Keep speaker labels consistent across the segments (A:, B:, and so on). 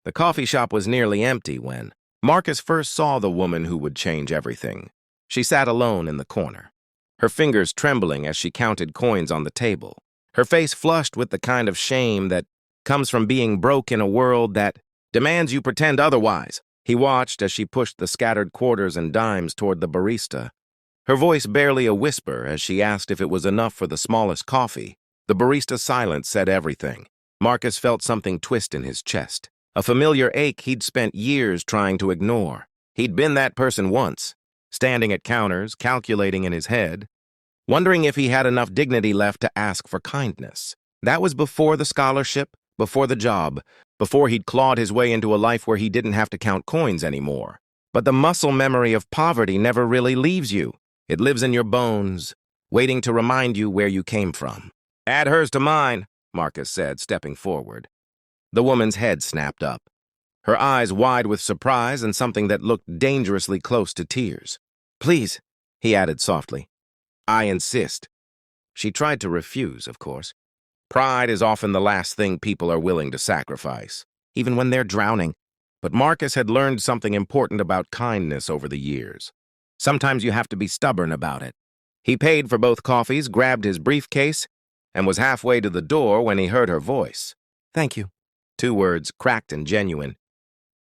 A: The coffee shop was nearly empty when Marcus first saw the woman who would change everything. She sat alone in the corner, her fingers trembling as she counted coins on the table, her face flushed with the kind of shame that comes from being broke in a world that demands you pretend otherwise. He watched as she pushed the scattered quarters and dimes toward the barista, her voice barely a whisper as she asked if it was enough for the smallest coffee. The barista's silence said everything. Marcus felt something twist in his chest, a familiar ache he'd spent years trying to ignore. He'd been that person once, standing at counters, calculating in his head, wondering if he had enough dignity left to ask for kindness. That was before the scholarship, before the job, before he'd clawed his way into a life where he didn't have to count coins anymore. But the muscle memory of poverty never really leaves you. It lives in your bones, waiting to remind you where you came from. "Add hers to mine," Marcus said, stepping forward. The woman's head snapped up, her eyes wide with surprise and something that looked dangerously close to tears. "Please," he added softly. "I insist." She tried to refuse, of course. Pride is often the last thing people are willing to sacrifice, even when they're drowning. But Marcus had learned something important about kindness over the years. Sometimes you have to be stubborn about it. He paid for both coffees, grabbed his briefcase, and was halfway to the door when he heard her voice. "Thank you." 2 words, cracked and genuine.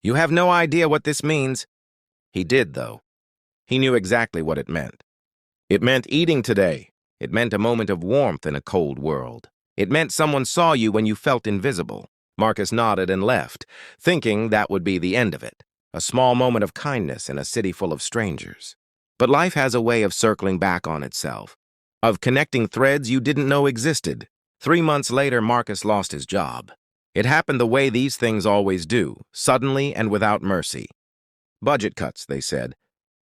A: "You have no idea what this means." He did, though. He knew exactly what it meant. It meant eating today. It meant a moment of warmth in a cold world. It meant someone saw you when you felt invisible. Marcus nodded and left, thinking that would be the end of it. A small moment of kindness in a city full of strangers. But life has a way of circling back on itself, of connecting threads you didn't know existed. 3 months later, Marcus lost his job. It happened the way these things always do, suddenly and without mercy. Budget cuts, they said.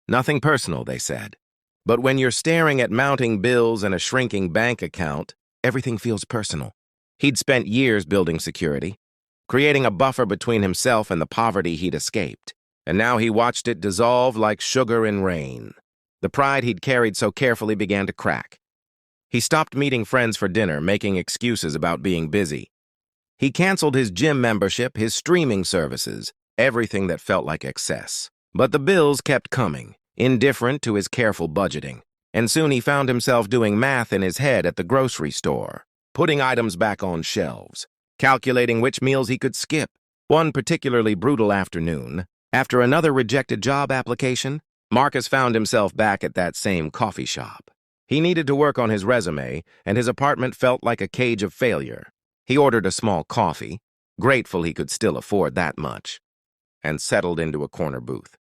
A: Nothing personal, they said. But when you're staring at mounting bills and a shrinking bank account, everything feels personal. He'd spent years building security, creating a buffer between himself and the poverty he'd escaped. And now he watched it dissolve like sugar in rain. The pride he'd carried so carefully began to crack. He stopped meeting friends for dinner, making excuses about being busy. He canceled his gym membership, his streaming services, everything that felt like excess. But the bills kept coming, indifferent to his careful budgeting. And soon he found himself doing math in his head at the grocery store, putting items back on shelves, calculating which meals he could skip. One particularly brutal afternoon, after another rejected job application, Marcus found himself back at that same coffee shop. He needed to work on his resume, and his apartment felt like a cage of failure. He ordered a small coffee, grateful he could still afford that much, and settled into a corner booth.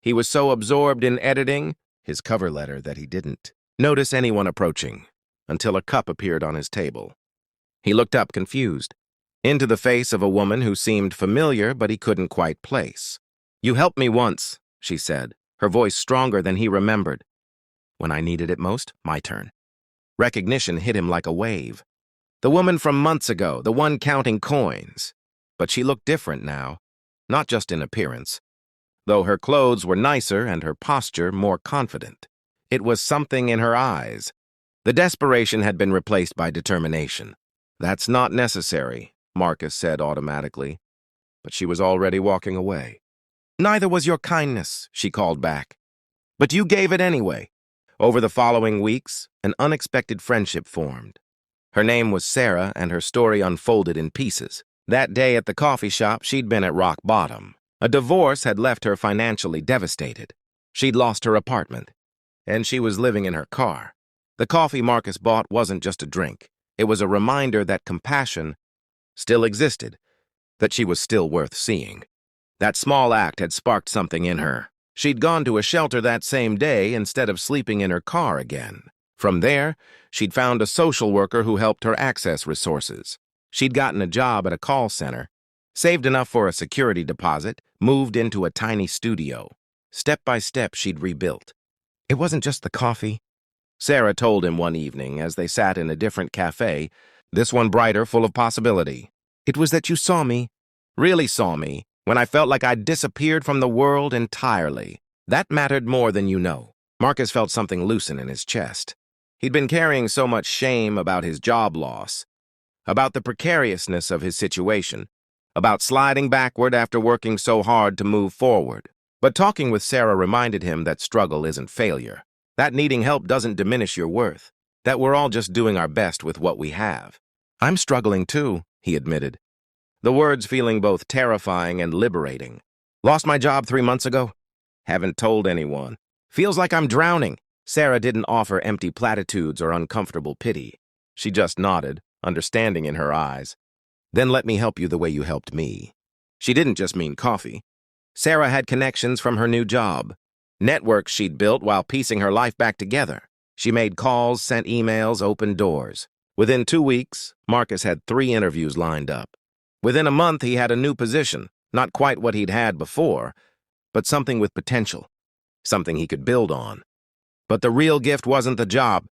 A: He was so absorbed in editing his cover letter that he didn't notice anyone approaching until a cup appeared on his table. He looked up, confused, into the face of a woman who seemed familiar but he couldn't quite place. "You helped me once," she said, her voice stronger than he remembered. "When I needed it most, my turn." Recognition hit him like a wave. The woman from months ago, the one counting coins. But she looked different now, not just in appearance. Though her clothes were nicer and her posture more confident, it was something in her eyes. The desperation had been replaced by determination. "That's not necessary," Marcus said automatically, but she was already walking away. "Neither was your kindness," she called back. "But you gave it anyway." Over the following weeks, an unexpected friendship formed. Her name was Sarah, and her story unfolded in pieces. That day at the coffee shop, she'd been at rock bottom. A divorce had left her financially devastated. She'd lost her apartment, and she was living in her car. The coffee Marcus bought wasn't just a drink. It was a reminder that compassion still existed, that she was still worth seeing. That small act had sparked something in her. She'd gone to a shelter that same day instead of sleeping in her car again. From there, she'd found a social worker who helped her access resources. She'd gotten a job at a call center, saved enough for a security deposit, moved into a tiny studio. Step by step, she'd rebuilt. "It wasn't just the coffee," Sarah told him one evening as they sat in a different cafe, this one brighter, full of possibility. "It was that you saw me, really saw me, when I felt like I'd disappeared from the world entirely. That mattered more than you know." Marcus felt something loosen in his chest. He'd been carrying so much shame about his job loss, about the precariousness of his situation, about sliding backward after working so hard to move forward. But talking with Sarah reminded him that struggle isn't failure, that needing help doesn't diminish your worth, that we're all just doing our best with what we have. I'm struggling too, he admitted, the words feeling both terrifying and liberating. Lost my job 3 months ago? Haven't told anyone. Feels like I'm drowning. Sarah didn't offer empty platitudes or uncomfortable pity. She just nodded, understanding in her eyes. Then let me help you the way you helped me. She didn't just mean coffee. Sarah had connections from her new job, networks she'd built while piecing her life back together. She made calls, sent emails, opened doors. Within 2 weeks, Marcus had 3 interviews lined up. Within a month, he had a new position, not quite what he'd had before, but something with potential, something he could build on. But the real gift wasn't the job.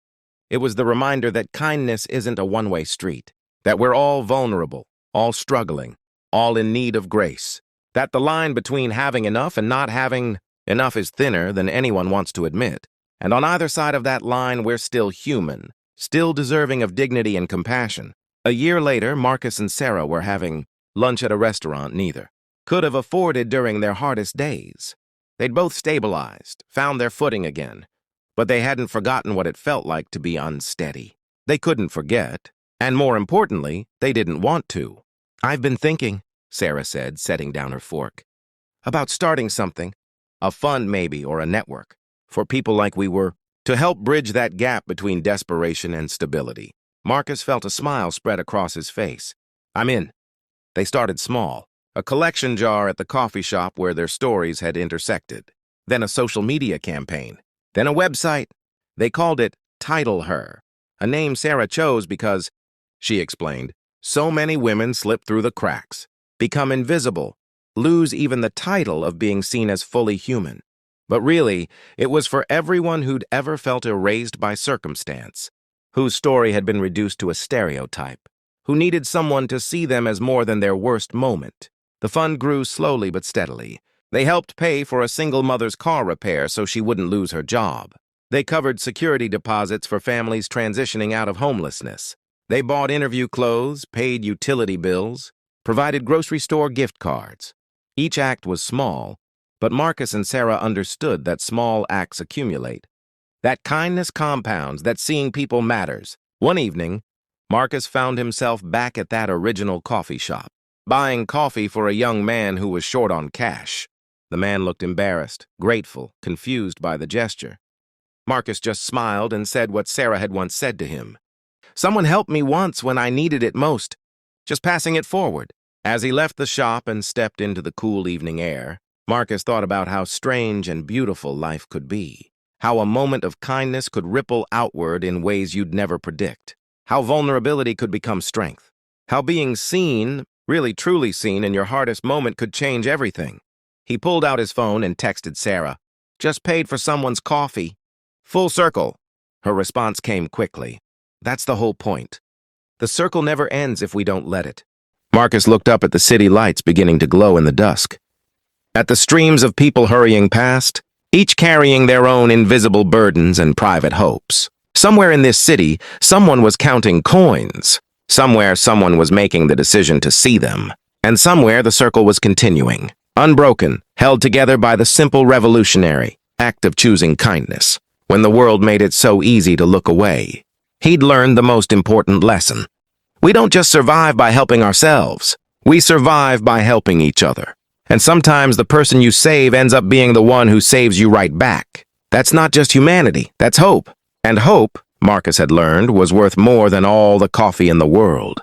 A: It was the reminder that kindness isn't a one-way street, that we're all vulnerable, all struggling, all in need of grace, that the line between having enough and not having enough is thinner than anyone wants to admit. And on either side of that line, we're still human, still deserving of dignity and compassion. A year later, Marcus and Sarah were having lunch at a restaurant neither could have afforded during their hardest days. They'd both stabilized, found their footing again, but they hadn't forgotten what it felt like to be unsteady. They couldn't forget, and more importantly, they didn't want to. I've been thinking, Sarah said, setting down her fork, about starting something, a fund maybe or a network, for people like we were, to help bridge that gap between desperation and stability. Marcus felt a smile spread across his face. I'm in. They started small, a collection jar at the coffee shop where their stories had intersected, then a social media campaign, then a website. They called it Title Her, a name Sarah chose because, she explained, so many women slip through the cracks, become invisible, lose even the title of being seen as fully human. But really, it was for everyone who'd ever felt erased by circumstance, whose story had been reduced to a stereotype, who needed someone to see them as more than their worst moment. The fund grew slowly but steadily. They helped pay for a single mother's car repair so she wouldn't lose her job. They covered security deposits for families transitioning out of homelessness. They bought interview clothes, paid utility bills, provided grocery store gift cards. Each act was small, but Marcus and Sarah understood that small acts accumulate, that kindness compounds, that seeing people matters. One evening, Marcus found himself back at that original coffee shop, buying coffee for a young man who was short on cash. The man looked embarrassed, grateful, confused by the gesture. Marcus just smiled and said what Sarah had once said to him. Someone helped me once when I needed it most, just passing it forward. As he left the shop and stepped into the cool evening air, Marcus thought about how strange and beautiful life could be, how a moment of kindness could ripple outward in ways you'd never predict, how vulnerability could become strength, how being seen, really truly seen in your hardest moment could change everything. He pulled out his phone and texted Sarah, "Just paid for someone's coffee." Full circle. Her response came quickly. That's the whole point. The circle never ends if we don't let it. Marcus looked up at the city lights beginning to glow in the dusk, at the streams of people hurrying past, each carrying their own invisible burdens and private hopes. Somewhere in this city, someone was counting coins. Somewhere, someone was making the decision to see them. And somewhere, the circle was continuing, unbroken, held together by the simple revolutionary act of choosing kindness. When the world made it so easy to look away, he'd learned the most important lesson. We don't just survive by helping ourselves. We survive by helping each other. And sometimes the person you save ends up being the one who saves you right back. That's not just humanity, that's hope. And hope, Marcus had learned, was worth more than all the coffee in the world.